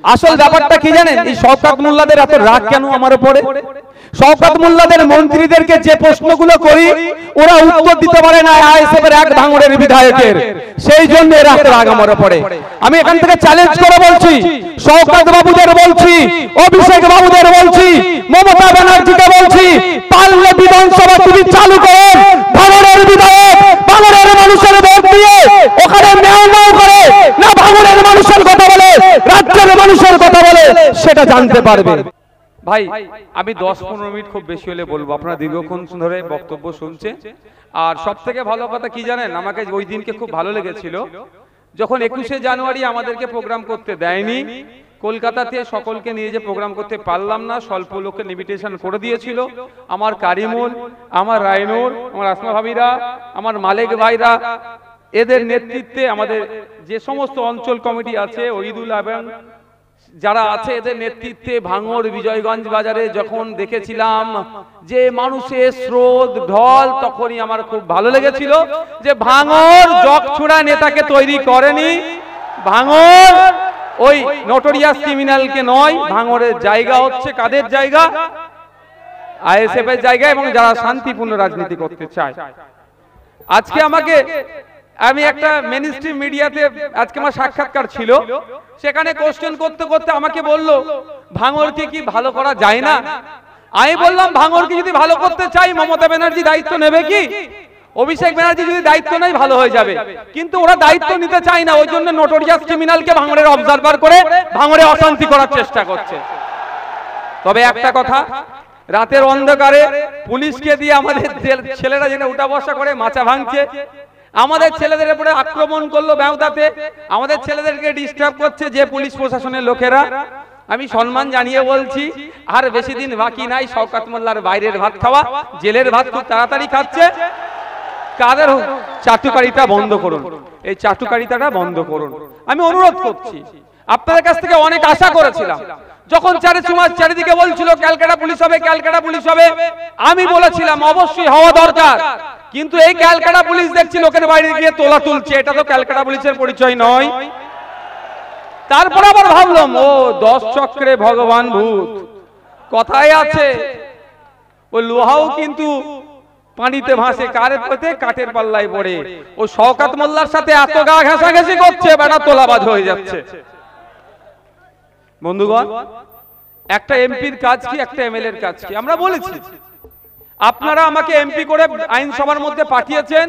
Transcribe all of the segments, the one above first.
আসল ব্যাপারটা কি জানেন, এই শওকত মোল্লাদের এত রাগ কেন আমার উপরে? শওকত মোল্লাদের মন্ত্রীদেরকে যে প্রশ্নগুলো করি ওরা উত্তর দিতে পারে না আইএসএফ এর এক ভাঙড়ের বিধায়কের, সেই জন্য এর এত রাগ আমার উপরে। আমি এখান থেকে চ্যালেঞ্জ করে বলছি, শওকত বাবুদের বলছি, অভিষেক বাবুদের বলছি, মমতা ব্যানার্জিকে বলছি, পারলে বিধানসভা টিভি চালু করুন, ভাঙড়ের বিধায়ক ভাঙড়ের মানুষের ভোট দিয়ে ওখানে মেও মেও করে না ভাঙড়ের মানুষের কথা বলে, রাজ্যের মানুষের কথা বলে, সেটা জানতে পারবে। ভাই আমি 10-15 মিনিট খুব বেশি হলে বলবো, আপনারা দীর্ঘক্ষণ ধরে বক্তব্য শুনছে। আর সব থেকে ভালো কথা কি জানেন, আমাকে ওই দিনকে খুব ভালো লেগেছিল যখন 21শে জানুয়ারি আমাদেরকে প্রোগ্রাম করতে দেয়নি, কলকাতাতে সকলকে নিয়ে যে প্রোগ্রাম করতে পারলাম না, স্বল্প লোককে লিমিটেশন করে দিয়েছিল। আমার কারিমুল, আমার রায়নুর, আমার আসমা ভাবিরা, আমার মালেক ভাইরা, এদের নেতৃত্বে আমাদের যে সমস্ত অঞ্চল কমিটি আছে, ওইদুল এবং যারা আছে এদের নেতৃত্বে ভাঙড় বিজয়গঞ্জ বাজারে যখন দেখেছিলাম যে মানুষের স্রোত ঢল, তখনই আমার খুব ভালো লেগেছিল যে ভাঙড় জগছুড়া নেতাকে তৈরি করেনি, ভাঙড় ওই নোটোরিয়াস ক্রিমিনালকে নয়, ভাঙড়ের জায়গা হচ্ছে কাদের জায়গা? আইএসএফ এর জায়গা, এবং যারা শান্তিপূর্ণ রাজনীতি করতে চায়। আজকে আমি একটা মেইনস্ট্রিম মিডিয়াতে আজকে আমার সাক্ষাৎকার ছিল, সেখানে কোশ্চেন করতে করতে আমাকে বলল ভাঙড়কে কি ভালো করা যায় না? আমি বললাম ভাঙড়কে যদি ভালো করতে চাই মমতা ব্যানার্জি দায়িত্ব নেবে কি? অভিষেক ব্যানার্জি যদি দায়িত্ব নেয় ভালো হয়ে যাবে, কিন্তু ওরা দায়িত্ব নিতে চায় না, ওই জন্য নোটোরিয়াস ক্রিমিনালকে ভাঙড়ের অবজারভার করে ভাঙড়ে অশান্তি করার চেষ্টা করছে। তবে একটা কথা, রাতের অন্ধকারে পুলিশকে দিয়ে আমাদের ছেলেরা যেন উঠা বসা করে মাচা ভাঙছে, আমাদের ছেলেদের উপরে আক্রমণ করলো বেউদাতে, আমাদের ছেলেদেরকে ডিস্টার্ব করছে যে পুলিশ প্রশাসনের লোকেরা। আমি সম্মান জানিয়ে বলছি, আর বেশি দিন বাকি নাই শওকত মোল্লার বাইরের ভাত খাওয়া, জেলের ভাত খুব তাড়াতাড়ি খাচ্ছে। কাদের চাটুকারিতা বন্ধ করুন, এই চাটুকারিতাটা বন্ধ করুন। আমি অনুরোধ করছি, আপনাদের কাছ থেকে অনেক আশা করেছিলাম, যখন চারিদিকে বলছিল ক্যালকাটা পুলিশ হবে, ক্যালকাটা পুলিশ হবে, আমি বলেছিলাম অবশ্যই হওয়া দরকার, কিন্তু এই ক্যালকাটা পুলিশ দেখছি লোকের বাইরে গিয়ে তোলা তুলছে, এটা তো ক্যালকাটা পুলিশের পরিচয় নয়। তারপর আবার ভাবলাম ও 10 চক্রে ভগবান ভূত, কথায় আছে ওই লোহাও কিন্তু পানিতে ভাসে, কারের পথে কাঠের পাল্লায় পড়ে। ও শওকত মোল্লার সাথে এত গা ঘেঁষাঘেঁষি করছে, বেটা তোলাবাজ হয়ে যাচ্ছে। বন্ধুগণ, একটা এমপির কাজ কি, একটা এমএলএর কাজ কি? আমরা বলেছি, আপনারা আমাকে এমপি করে আইনসভার মধ্যে পাঠিয়েছেন,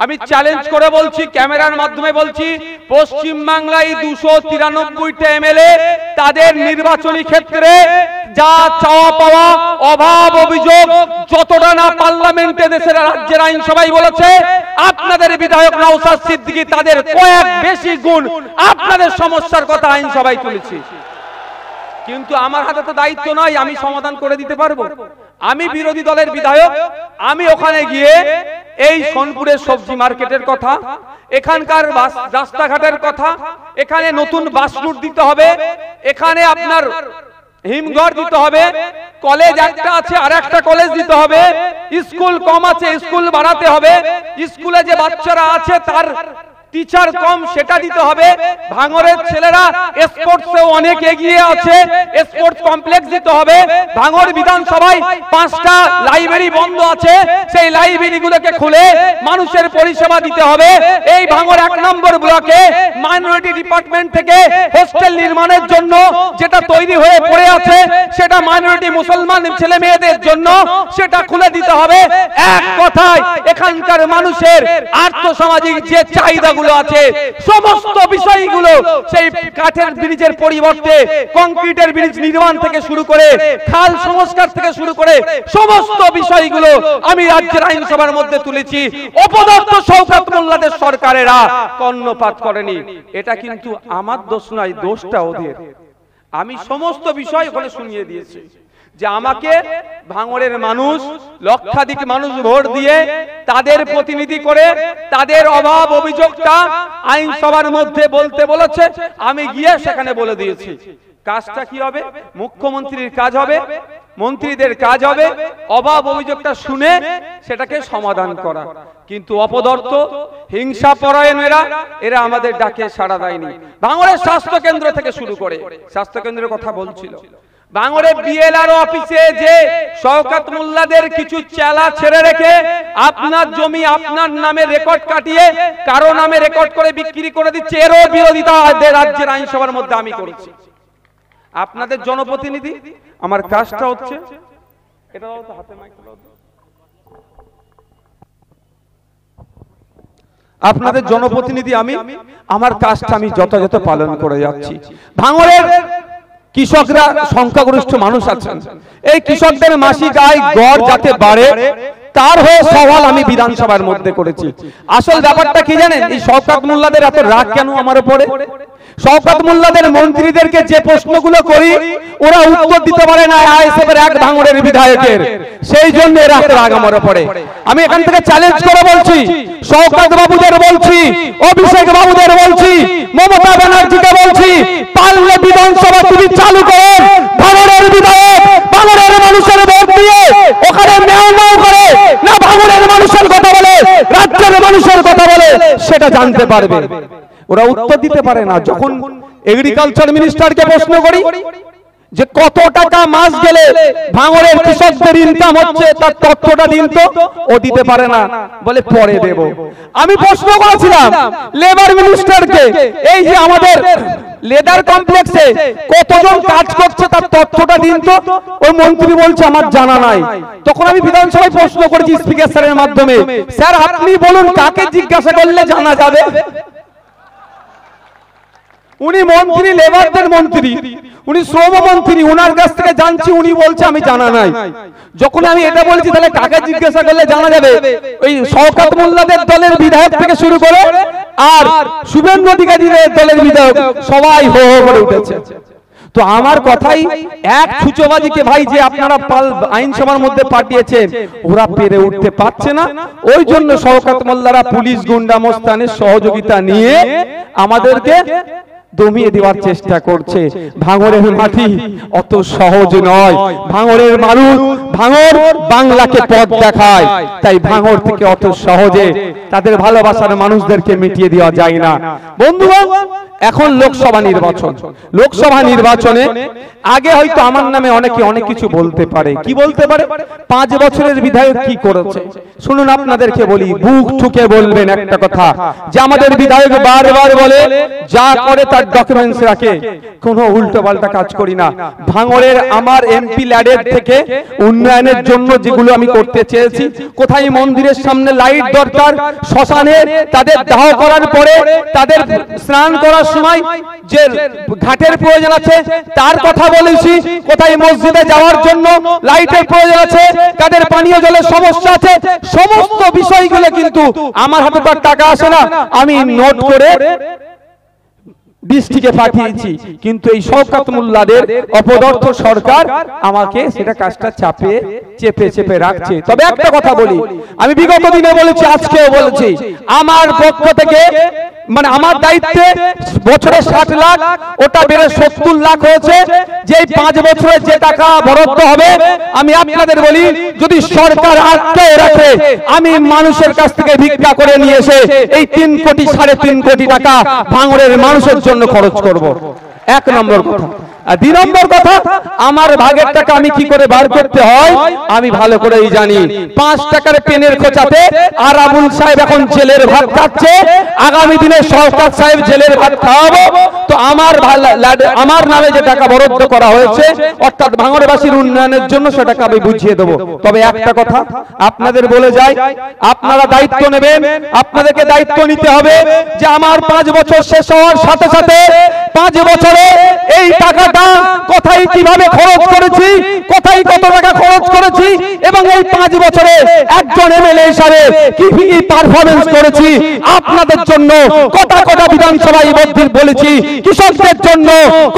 আমি চ্যালেঞ্জ করে বলছি, ক্যামেরার মাধ্যমে বলছি, পশ্চিম বাংলায় 293টা এমএলএ তাদের নির্বাচনী ক্ষেত্রে যা চাওয়া পাওয়া, অভাব অভিযোগ যতটা না পার্লামেন্টে দেশের রাজ্যের আইনসভায় বলেছে, আপনাদের বিধায়ক নওশাদ সিদ্দিকী তাদের কয়েক বেশি গুণ আপনাদের সমস্যার কথা আইনসভায় তুলেছি। কিন্তু আমার হাতে তো দায়িত্ব নয় আমি সমাধান করে দিতে পারবো। আমি বিরোধী দলের বিধায়ক, আমি ওখানে গিয়ে এই সোনপুরের সবজি মার্কেটের কথা, এখানকার রাস্তাঘাটের কথা, এখানে নতুন বাস রুট দিতে হবে, এখানে আপনার হিমঘর দিতে হবে, কলেজ একটা আছে আর একটা কলেজ দিতে হবে, স্কুল কম আছে স্কুল বাড়াতে হবে, স্কুলে যে বাচ্চারা আছে তার টিচার কম সেটা দিতে হবে, ভাঙড়ের ছেলেরা স্পোর্টসেও অনেক এগিয়ে আছে, স্পোর্টস কমপ্লেক্স দিতে হবে, ভাঙড় বিধানসভায় 5টা লাইব্রেরি বন্ধ আছে, সেই লাইব্রেরিগুলোকে খুলে মানুষের পরিষেবা দিতে হবে। এই ভাঙড় 1 নম্বর ব্লকে মাইনরিটি ডিপার্টমেন্ট থেকে হোস্টেল নির্মাণের জন্য যেটা তৈরি হয়ে পড়ে আছে, সেটা মাইনরিটি মুসলমান ছেলে মেয়েদের জন্য সেটা খুলে দিতে হবে। এক কথায় এখানকার মানুষের আর্থসামাজিক যে চাহিদাগুলো আছে সমস্ত বিষয়গুলো, সেই কাঠের ব্রিজের পরিবর্তে কংক্রিটের ব্রিজ নির্মাণ থেকে শুরু করে খাল সংস্কার থেকে শুরু করে সমস্ত বিষয়গুলো আমি রাজ্যের আইনসভার মধ্যে তুলেছি। অপদার্থ শওকত মোল্লাদের সরকারেরা কর্ণপাত করেনি। এটা কিন্তু আমার দোষ নয়, দোষটা ওদের। আমি সমস্ত বিষয় ওখানে শুনিয়ে দিয়েছি যে আমাকে ভাঙড়ের মানুষ, লক্ষাধিক মানুষ ভোট দিয়ে তাদের প্রতিনিধি করে তাদের অভাব অভিযোগটা আইনসভার মধ্যে বলতে বলেছে, আমি গিয়ে সেখানে বলে দিয়েছি। কাজটা কি হবে? মুখ্যমন্ত্রীর কাজ হবে মন্ত্রীদের কাজ হবে অভাব অভিযোগটা শুনে সেটাকে সমাধান করা, কিন্তু অপদার্থ হিংসা পরায়ণেরা এরা আমাদের ডাকে সাড়া দেয়নি। ভাঙড়ের স্বাস্থ্য কেন্দ্র থেকে শুরু করে, স্বাস্থ্য কেন্দ্রের কথা বলছিল, ভাঙড়ে বিএলআরও অফিসে যে শওকত মোল্লাদের কিছু চেলা ছেড়ে রেখে আপনার জমি আপনার নামে রেকর্ড কাটিয়ে কারো নামে রেকর্ড করে বিক্রি করে দিচ্ছে, এরও বিরোধিতা রাজ্যের আইনসভার মধ্যে আমি করেছি। আপনাদের জনপ্রতিনিধি, আমার কাজটা হচ্ছে এটা দাও তো, হাতে মাইক দাও তো। আপনাদের জনপ্রতিনিধি আমি, আমার কাজটা আমি যথাযথ পালন করে যাচ্ছি। ভাঙড়ের কৃষকরা সংখ্যাগরিষ্ঠ মানুষ আছেন, এই কৃষকদের মাসিক আয় গড় যাতে বাড়ে তার হয়ে সওয়াল আমি বিধানসভার মধ্যে করেছি। আসল ব্যাপারটা কি জানেন, এই শওকত মোল্লাদের এত রাগ কেন আমার উপরে? শওকত মোল্লাদের মন্ত্রীদেরকে যে প্রশ্নগুলো করি ওরা উত্তর দিতে পারে না আইএসএফের এক ভাঙড়ের বিধায়কের, সেই জন্য এরা এত রাগ আমার উপরে। আমি এখান থেকে চ্যালেঞ্জ করে বলছি, শওকত বাবুদের বলছি, অভিষেক বাবুদের বলছি, মমতা ব্যানার্জিকে বলছি, পারলে বিধানসভা তুমি চালু করো। ভাঙড়ের বিধায়ক ভাঙড়ের মানুষের ভোট দিয়ে ওখানে মেয়র নাও করে না, ভাঙড়ের মানুষের কথা বলে, রাজ্যের মানুষের কথা বলে, সেটা জানতে পারবে। ওরা উত্তর দিতে পারে না। যখন এগ্রিকালচার মিনিস্টারকে প্রশ্ন করি যে কত টাকা মাস গেলে ভাঙড়ের কৃষকদের ইনকাম হচ্ছে তার তথ্যটা দিন তো, ও দিতে পারে না, বলে পরে দেব। আমি প্রশ্ন করেছিলাম লেবার মিনিস্টারকে, এই যে আমাদের লেদার কমপ্লেক্সে কতজন কাজ করছে তার তথ্যটা দিন তো, ওই মন্ত্রী বলছে আমার জানা নাই। তখন আমি বিধানসভায় প্রশ্ন করেছি স্পিকার স্যারের মাধ্যমে, স্যার আপনি বলুন কাকে জিজ্ঞাসা করলে জানা যাবে? উনি মন্ত্রী, লেবারদের মন্ত্রী, উনি শ্রম মন্ত্রী, উনার কাছ থেকে জানছি, উনি বলছে আমি জানা নাই। যখন আমি এটা বলছি তাহলে কাকে জিজ্ঞাসা করলে জানা যাবে? ওই শওকত মোল্লাদের দলের বিধায়ক থেকে শুরু করে আর শুভেন্দু অধিকারীদের দলের বিধায়ক সবাই হো হো করে উঠেছে। তো আমার কথাই, এক ছুচোবাজিকে ভাই যে আপনারা আইনসভার মধ্যে পাঠিয়েছেন ওরা পেরে উঠতে পারছে না, ওই জন্য শওকত মোল্লারা পুলিশ গুন্ডা মোস্তানের সহযোগিতা নিয়ে আমাদেরকে দমিয়ে দেওয়ার চেষ্টা করছে। ভাঙড়ের মাটি অত সহজ নয়, ভাঙড়ের মানুষ, ভাঙড় বাংলাকে পথ দেখায়, তাই ভাঙড় থেকে অত সহজে তাদের ভালোবাসার মানুষদেরকে মিটিয়ে দেওয়া যায় না। বন্ধুগণ, এখন লোকসভা নির্বাচন, লোকসভা নির্বাচনে আগে হয়তো আমার নামে অনেকে অনেক কিছু বলতে পারে। কি বলতে পারে? 5 বছরের বিধায়ক কি করেছে শুনুন, আপনাদেরকে বলি, বুক ঠুকে বলবেন একটা কথা, যে আমাদের বিধায়ক বারবার বলে যা করে তার ডকুমেন্টস রাখে, কোনো উল্টো পাল্টা কাজ করি না। ভাঙড়ের আমার এমপি ল্যাডের থেকে উন্নয়নের জন্য যেগুলো আমি করতে চেয়েছি, কোথায় মন্দিরের সামনে লাইট দরকার, শ্মশানে তাদের দাহ করার পরে তাদের স্নান করার সময় যে ঘাটের প্রয়োজন আছে তার কথা বলেছি, কোথায় মসজিদে যাওয়ার জন্য লাইটের প্রয়োজন আছে, তাদের পানীয় জলের সমস্যা আছে, সমস্ত বিষয়গুলো কিন্তু আমার হাতে তো টাকা আসে না, আমি নোট করে ডিস্ট্রিক্টে পাঠিয়েছি, কিন্তু এই শওকত মোল্লাদের অপদার্থ সরকার আমাকে সেটা কাজটা চেপে চেপে রাখছে। তবে একটা কথা বলি, আমি বিগত দিনে বলেছি, আজকেও বলেছি, আমার পক্ষ থেকে মানে আমার দায়িত্বে বছরে 60 লাখ, ওটা বেড়ে 70 লাখ হয়েছে। যে 5 বছরে যে টাকা বরাদ্দ হবে, আমি আপনাদের বলি, যদি সরকার আটকে রাখে, আমি মানুষের কাছ থেকে ভিক্ষা করে নিয়ে এসে এই 3 কোটি 3.5 কোটি টাকা ভাঙড়ের মানুষের জন্য খরচ করব। 1 নম্বর কথা। আর 2 নম্বর কথা, আমার ভাগের টাকা আমি কি করে বার করতে হয় আমি ভালো করেই জানি। 5 টাকার পেনের খোঁচাতে আর আবুল সাহেব এখন জেলের ভাত খাচ্ছে, আগামী দিনে শওকত সাহেব জেলের ভাত খাওয়াবো। তো আমার নামে যে টাকা বরাদ্দ করা হয়েছে, অর্থাৎ ভাঙড়বাসীর উন্নয়নের জন্য সে টাকা আমি বুঝিয়ে দেবো। তবে একটা কথা আপনাদের বলে যাই, আপনারা দায়িত্ব নেবেন, আপনাদেরকে দায়িত্ব নিতে হবে যে আমার 5 বছর শেষ হওয়ার সাথে সাথে 5 বছরে এই টাকা কোথায় কিভাবে খরচ করেছি, কোথায় কত টাকা খরচ করেছি, এবং এই 5 বছরে একজন এমএলএ হিসাবে কি কি পারফরম্যান্স করেছি, আপনাদের জন্য কথা কথা বিধানসভায় বলেছি, কৃষকদের জন্য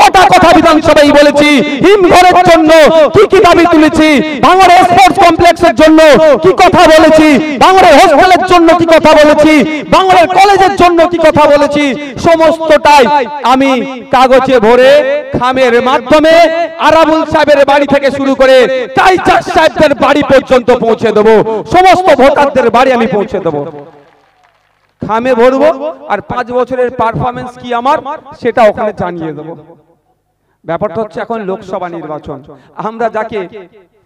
কথা কথা বিধানসভায় বলেছি, হিমঘরের জন্য কি কি দাবি তুলেছি, ভাঙড়ের স্পোর্টস কমপ্লেক্সের জন্য কি কথা বলেছি, ভাঙড়ের হোস্টেলের জন্য কি কথা বলেছি, ভাঙড়ের কলেজের জন্য কি কথা বলেছি, সমস্তটাই আমি কাগজে ভরে খামের মাধ্যমে মাধ্যমে আরাবুল সাহেবের বাড়ি থেকে শুরু করে টাইচার সাহেবদের বাড়ি পর্যন্ত পৌঁছে দেবো, সমস্ত ভোটারদের বাড়ি আমি পৌঁছে দেবো, খামে ভরবো, আর 5 বছরের পারফরমেন্স কি আমার সেটা ওখানে জানিয়ে দেবো। ব্যাপারটা হচ্ছে এখন লোকসভা নির্বাচন, আমরা যাকে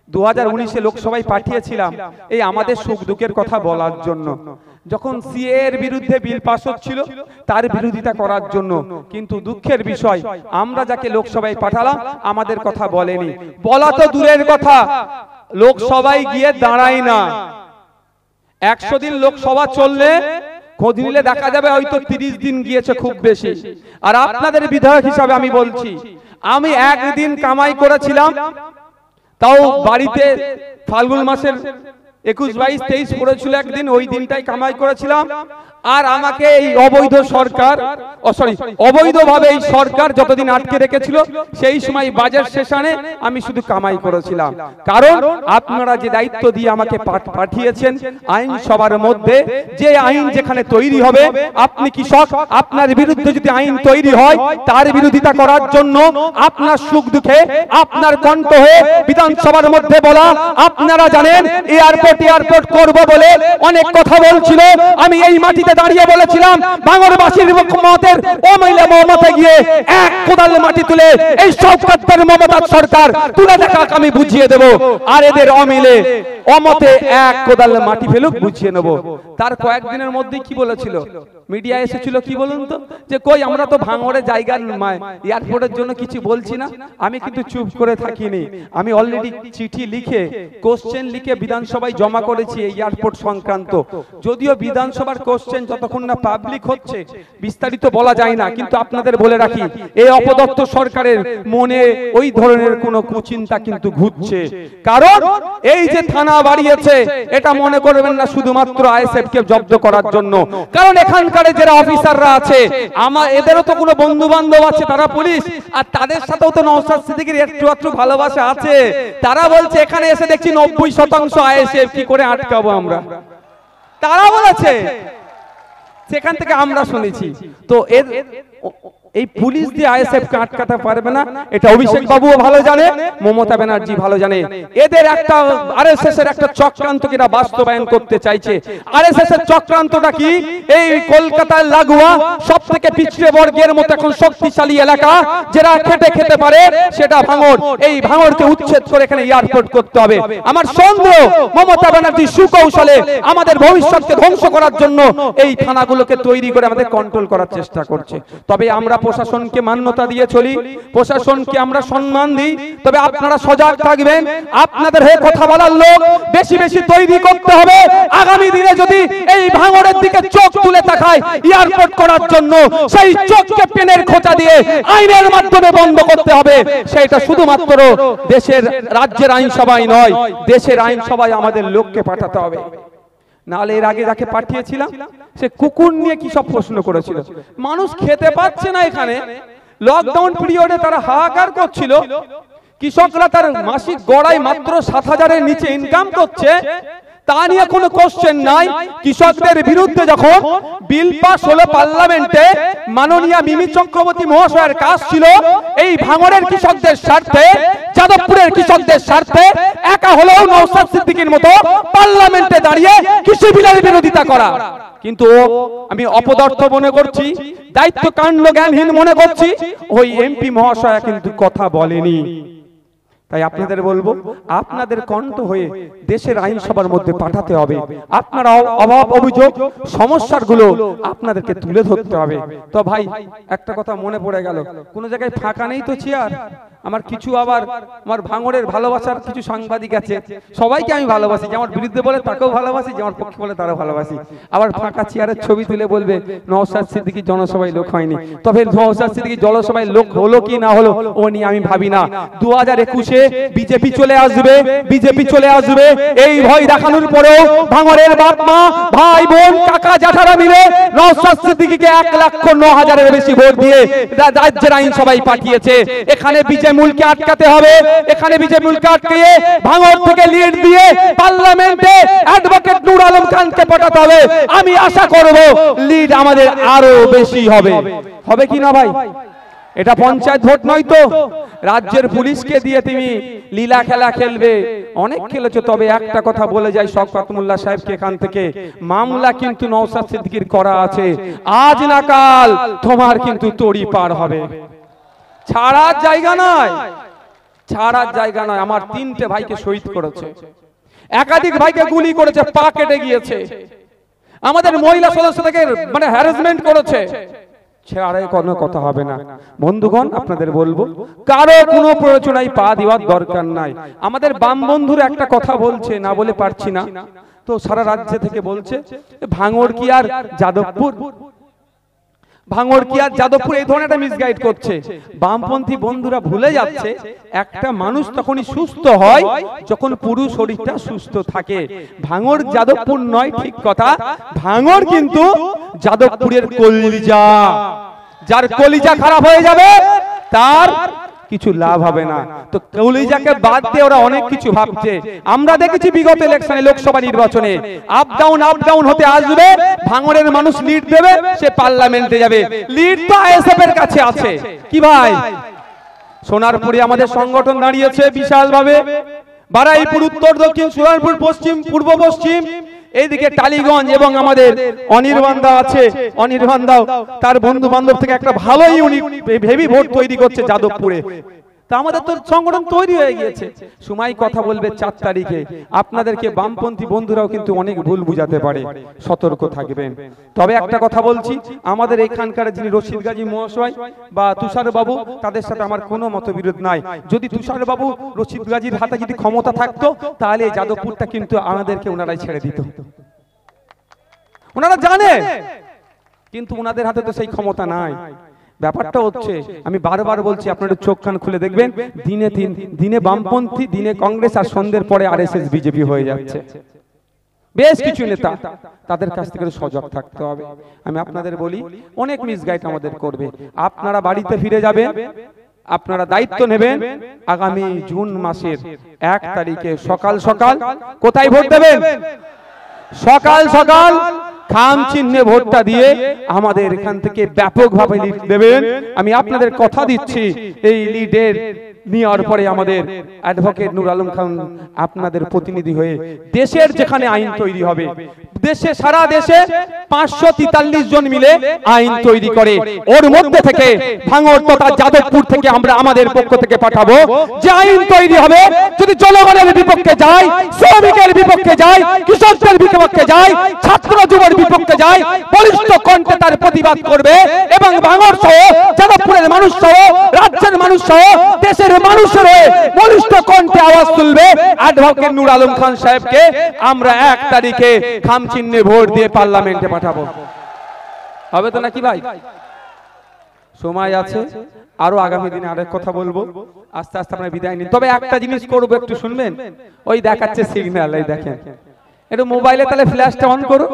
2019-এ লোকসভায় পাঠিয়েছিলাম এই আমাদের সুখ দুঃখের কথা বলার জন্য, যখন সিএ এর বিরুদ্ধে বিল পাস হচ্ছিল তার বিরোধিতা করার জন্য, কিন্তু দুঃখের বিষয় আমরা যাকে লোকসভায় পাঠালাম আমাদের কথা বলেনি। বলা তো দূরের কথা, লোকসভায় গিয়ে দাঁড়ায় না। 100 দিন লোকসভা চললে খোঁজ নিলে দেখা যাবে হয়তো 30 দিন গিয়েছে খুব বেশি। আর আপনাদের বিধায়ক হিসাবে আমি বলছি, আমি একদিন কামাই করেছিলাম, তাও বাড়িতে ফাল্গুন মাসের 21, 22, 23 পড়েছিল একদিন, ওই দিনটাই কামাই করেছিলাম। আর আমাকে এই অবৈধ সরকার অবৈধভাবে এই সরকার যতদিন আটকে রেখেছিল সেই সময় বাজেট সেশনে আমি শুধু কামাই করেছিলাম। কারণ আপনারা যে দায়িত্ব দিয়ে আমাকে পাঠিয়েছেন আইন সভার মধ্যে, যে আইন যেখানে তৈরি হবে, আপনি কৃষক, আপনার বিরুদ্ধে যদি আইন তৈরি হয় তার বিরোধিতা করার জন্য আপনার সুখ দুঃখে আপনার কণ্ঠ হয়ে বিধানসভার মধ্যে বলা। আপনারা জানেন এয়ারপোর্ট করব বলে অনেক কথা বলছিল, আমি এই মাটিতে দাঁড়িয়ে বলেছিলাম ভাঙড়বাসীর মুখ্যমন্ত্রীর অমিলে মমতা গিয়ে এক কোদাল মাটি তুলে এই সরকার মমতার সরকার তুলে দেখা আমি বুঝিয়ে দেব, আর এদের অমিলে অমতে এক কোদাল মাটি ফেলুক বুঝিয়ে নেব। তার কয়েকদিনের মধ্যে কি বলেছিল, মিডিয়া এসেছিল কি বলুন তো, যে কই আমরা তো ভাঙড়ে জায়গা এয়ারপোর্টের জন্য কিছু বলছি না। আমি কিন্তু চুপ করে থাকিনি, আমি অলরেডি চিঠি লিখে কোশ্চেন লিখে বিধানসভায় জমা করেছি এই এয়ারপোর্ট সংক্রান্ত। যদিও বিধানসভার কোশ্চেন যতক্ষণ না পাবলিক হচ্ছে বিস্তারিত বলা যায় না, কিন্তু আপনাদের বলে রাখি এই অপদত্ত সরকারের মনে ওই ধরনের কোনো কুচিন্তা কিন্তু ঘুরছে। কারণ এই যে থানা বাড়িয়েছে এটা মনে করবেন না শুধুমাত্র আইএসএফ কে জব্দ করার জন্য, কারণ এখানকার যারা অফিসাররা আছে এদেরও তো কোনো বন্ধু বান্ধব আছে, তারা পুলিশ, আর তাদের সাথেও তো নওশাদ সিদ্দিকীর একটু ভালোবাসা আছে। তারা বলছে এখানে এসে দেখছি 90% আইএসএফ, কি করে আটকাবো আমরা, তারা বলেছে, সেখান থেকে আমরা শুনেছি। তো এই পুলিশ দিয়ে আইএসএফ কে আটকাতে পারবে না, এটা অভিষেক বাবুও ভালো জানে, মমতা ব্যানার্জি ভালো জানে। এদের একটা আরএসএস এর একটা চক্রান্তকে এরা বাস্তবায়ন করতে চাইছে। আরএসএস এর চক্রান্তটা কি, এই কলকাতার লাগোয়া সবথেকে পিছড়ে বর্গের মতো এখন শক্তিশালী এলাকা যারা খেতে পারে সেটা ভাঙড়, এই ভাঙড়কে উচ্ছেদ করে এখানে এয়ারপোর্ট করতে হবে। আমার সন্দেহ মমতা ব্যানার্জি সুকৌশলে আমাদের ভবিষ্যৎকে ধ্বংস করার জন্য এই থানাগুলোকে তৈরি করে আমাদের কন্ট্রোল করার চেষ্টা করছে। তবে আমরা প্রশাসনকে মান্যতা দিয়ে চলি, প্রশাসনকে আমরা সম্মান দিই, তবে আপনারা সজাগ থাকবেন। আপনাদের হয়ে কথা বলার লোক বেশি বেশি তৈরি করতে হবে। আগামী দিনে যদি এই ভাঙড়ের দিকে চোখ তুলে তাকায় এয়ারপোর্ট করার জন্য, সেই চোখকে পেনের খোঁচা দিয়ে আইনের মাধ্যমে বন্ধ করতে হবে। সেটা শুধুমাত্র দেশের রাজ্যের আইনসভায় নয়, দেশের আইনসভায় আমাদের লোককে পাঠাতে হবে। নাহলে এর আগে যাকে পাঠিয়েছিলাম সে কুকুর নিয়ে কি সব প্রশ্ন করেছিল, মানুষ খেতে পাচ্ছে না। এখানে লকডাউন পিরিয়ডে তারা হাহাকার করছিল, কৃষকরা তার মাসিক গড়ায় মাত্র 7,000-এর নিচে ইনকাম করছে, তা নিয়ে কোনো কোশ্চেন নাই। কৃষকদের বিরুদ্ধে যখন বিল পাস হলো পার্লামেন্টে, মাননীয় মিমি চক্রবর্তী মহাশয়ের কাজ ছিল এই ভাঙড়ের কৃষকদের স্বার্থে, যাদবপুরের কৃষকদের স্বার্থে একা হলেও নওশাদ সিদ্দিকীর মতো পার্লামেন্টে দাঁড়িয়ে কৃষি বিলের বিরোধিতা করা। কিন্তু আমি অপদার্থ মনে করছি, দায়িত্ব কাণ্ড জ্ঞানহীন মনে করছি, ওই এমপি মহাশয় কিন্তু কথা বলেনি। তাই আপনাদের বলবো, আপনাদের কণ্ঠ হয়ে দেশের আইনসভার মধ্যে পাঠাতে হবে। আপনারা অভাব অভিযোগ সমস্যাগুলো আপনাদেরকে তুলে ধরতে হবে। তো ভাই একটা কথা মনে পড়ে গেল, কোন জায়গায় ফাঁকা নেই তো চেয়ার। আমার কিছু আবার আমার ভাঙড়ের ভালোবাসার কিছু সাংবাদিক আছে, সবাইকে আমি ভালোবাসি, যে আমার বিরুদ্ধে বলে তাকেও ভালোবাসি, যে আমার পক্ষে বলে তারাও ভালোবাসি। আবার ফাঁকা চেয়ারের ছবি তুলে বলবে নওশাদ সিদ্দিকী জনসভায় লোক হয়নি। তবে নওশাদ সিদ্দিকী জনসভায় লোক হলো কি না হলো ও নিয়ে আমি ভাবি না। 2021-এ বিজেপি চলে আসবে, বিজেপি চলে আসবে, এই ভয় দেখানোর পরেও ভাঙড়ের বাপ মা ভাই বোন কাকা জ্যাঠারা মিলে নওশাদ সিদ্দিকীকে 1,09,000-এর বেশি ভোট দিয়ে রাজ্যের আইনসভায় পাঠিয়েছে। এখানে বিজেমুলকে আটকাতে হবে, এখানে বিজেমুলকে আটকিয়ে ভাঙড় থেকে লিড দিয়ে পার্লামেন্টে অ্যাডভোকেট নূর আলম খানকে পাঠাতে হবে। আমি আশা করব লিড আমাদের আরো বেশি হবে। হবে কি না ভাই? এটা পঞ্চায়েত ভোট নয় তো, রাজ্যের পুলিশকে দিয়ে তুমি লীলা খেলা খেলবে, অনেক খেলেছো। তবে একটা কথা বলে যাই শওকত মোল্লা সাহেবকে, এখান থেকে মামলা কিন্তু নওশাদ সিদ্দিকীর করা আছে, আজ না কাল তোমার কিন্তু তড়ি পার হবে, ছাড়ার জায়গা নয়, ছাড়ার জায়গা নয়। আমার 3টে ভাইকে শহীদ করেছে, একাধিক ভাইকে গুলি করেছে, পা কেটে গিয়েছে, আমাদের মহিলা সদস্যদেরকে মানে হ্যারাসমেন্ট করেছে, ছেড়ে কোনো কথা হবে না। বন্ধুগণ আপনাদের বলবো, কারো কোনো প্ররোচনায় পা দেওয়ার দরকার নাই। আমাদের বাম বন্ধুরা একটা কথা বলছে, না বলে পারছি না, তো সারা রাজ্য থেকে বলছে ভাঙড় কি আর যাদবপুর, ভাঙড় কি আর যাদবপুর, এই ধরনের একটা মিসগাইড করছে। বামপন্থী বন্ধুরা ভুলে যাচ্ছে একটা মানুষ তখনই সুস্থ হয় যখন পুরো শরীরটা সুস্থ থাকে। ভাঙড় যাদবপুর নয়, ঠিক কথা, ভাঙড় কিন্তু যাদবপুরের কলিজা। যার কলিজা খারাপ হয়ে যাবে তার কিছু লাভ হবে না। তো কলিজাকে বাদ দিয়ে ওরা অনেক কিছু ভাবছে। আমরা দেখেছি বিগত ইলেকশনে, লোকসভা নির্বাচনে আপ ডাউন হতে আসবে, ভাঙড়ের মানুষ লিড দেবে, সে পার্লামেন্টে যাবে। লিড তো আইএসএফ এর কাছে আছে। কি ভাই, সোনারপুরে আমাদের সংগঠন দাঁড়িয়েছে বিশাল ভাবে, বারাইপুর উত্তর দক্ষিণ, সোনারপুর পশ্চিম, পূর্ব পশ্চিম, এইদিকে টালিগঞ্জ, এবং আমাদের অনির্বাণদা আছে, অনির্বাণদাও তার বন্ধু বান্ধব থেকে একটা ভালোই উনি হেভি ভোট তৈরি করছে যাদবপুরে। তা আমাদের তো সংগঠন তৈরি হয়ে গিয়েছে। সময় কথা বলবে 4 তারিখে, আপনাদেরকে বামপন্থী বন্ধুরাও কিন্তু অনেক ভুল বুঝাতে পারে, সতর্ক থাকবেন। তবে একটা কথা বলছি, আমাদের এখানকার যিনি রশিদ গাজী মহাশয় বা তুষার বাবু, তাদের সাথে আমার কোনো মতবিরোধ নাই। যদি তুষার বাবু রশিদ গাজীর হাতে যদি ক্ষমতা থাকতো, তাহলে এই যাদবপুরটা কিন্তু আমাদেরকে ওনারাই ছেড়ে দিত, ওনারা জানে, কিন্তু ওনাদের হাতে তো সেই ক্ষমতা নাই। ব্যাপারটা হচ্ছে, আমি বারবার বলছি, আপনারা চোখ কান খুলে দেখবেন, দিনে বামপন্থী, দিনে কংগ্রেস, আর সন্ধ্যের পরে আরএসএস বিজেপি হয়ে যাচ্ছে। বেশ কিছু নেতা, তাদের কাছ থেকে সজাগ থাকতে হবে। আমি আপনাদের বলি, অনেক মিসগাইড আমাদের করবে। আপনারা বাড়িতে ফিরে যাবেন, আপনারা দায়িত্ব নেবেন, আগামী জুন মাসের 1 তারিখে সকাল সকাল কোথায় ভোট দেবেন? সকাল সকাল খাম চিহ্নে ভোটটা দিয়ে আমাদের এখান থেকে ব্যাপকভাবে লিড দেবেন। আমি আপনাদের কথা দিচ্ছি, এই লিডের নেওয়ার পরে আমাদের অ্যাডভোকেট নূর আলম খান আপনাদের প্রতিনিধি হয়ে দেশের যেখানে আইন তৈরি হবে, দেশে সারা দেশে 543 জন মিলে আইন তৈরি করে, ওর মধ্যে থেকে ভাঙড় তথা যাদবপুর থেকে আমরা আমাদের পক্ষ থেকে পাঠাবো। যে আইন তৈরি হবে যদি জনগণের বিপক্ষে যায়, শ্রমিকের বিপক্ষে যায়, কৃষকদের বিপক্ষে যায়, ছাত্র যুবর বিপক্ষে যায়, বলিষ্ঠ কণ্ঠে তার প্রতিবাদ করবে এবং ভাঙড় সহ যাদবপুরের মানুষ সহ রাজ্যের মানুষ সহ দেশের মানুষের হয়ে বলিষ্ঠ কণ্ঠে আওয়াজ তুলবে। অ্যাডভোকেট নূর আলম খান সাহেবকে আমরা 1 তারিখে খাম চিহ্নে ভোট দিয়ে পার্লামেন্টে পাঠাবো। হবে তো নাকি ভাই? সময় আছে, আরো আগামী দিনে আরেক কথা বলবো। আস্তে আস্তে আমরা বিদায় নিই। তবে একটা জিনিস করবো, একটু শুনবেন, ওই দেখাচ্ছে সিগন্যাল, এই দেখেন, একটু মোবাইলে তাহলে ফ্ল্যাশটা অন করো।